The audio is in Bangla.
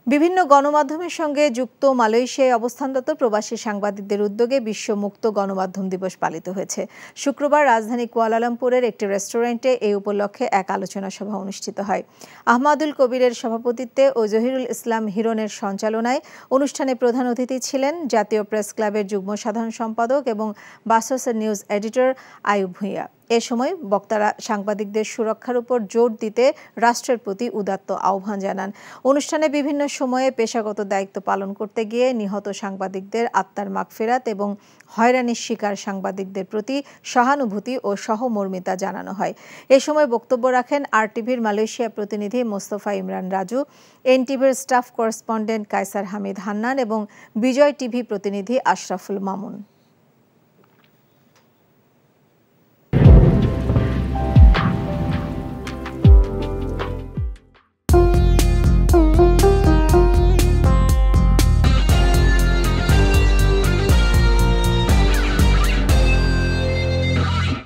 বিভিন্ন গণমাধ্যমের সঙ্গে যুক্ত মালয়েশিয়ায় অবস্থানরত প্রবাসী সাংবাদিকদের উদ্যোগে বিশ্ব মুক্ত গণমাধ্যম দিবস পালিত হয়েছে। শুক্রবার রাজধানী কুয়ালালামপুরের একটি রেস্টুরেন্টে এই উপলক্ষে এক আলোচনা সভা অনুষ্ঠিত হয়। আহমাদুল কবিরের সভাপতিত্বে ও জহিরুল ইসলাম হিরণের সঞ্চালনায় অনুষ্ঠানে প্রধান অতিথি ছিলেন জাতীয় প্রেস ক্লাবের যুগ্ম সাধারণ সম্পাদক এবং বাসসের নিউজ এডিটর আইয়ুব ভূঁইয়া। এ সময় বক্তারা সাংবাদিকদের সুরক্ষার উপর জোর দিতে রাষ্ট্রের প্রতি উদাত্ত আহ্বান জানান। অনুষ্ঠানে বিভিন্ন সময়ে পেশাগত দায়িত্ব পালন করতে গিয়ে নিহত সাংবাদিকদের আত্মার মাগফিরাত এবং হয়রানির শিকার সাংবাদিকদের প্রতি সহানুভূতি ও সহমর্মিতা জানানো হয়। এ সময় বক্তব্য রাখেন আরটিভির মালয়েশিয়া প্রতিনিধি মোস্তফা ইমরান রাজু, এনটিভির স্টাফ করেসপন্ডেন্ট কায়সার হামিদ হান্নান এবং বিজয় টিভি প্রতিনিধি আশরাফুল মামুন।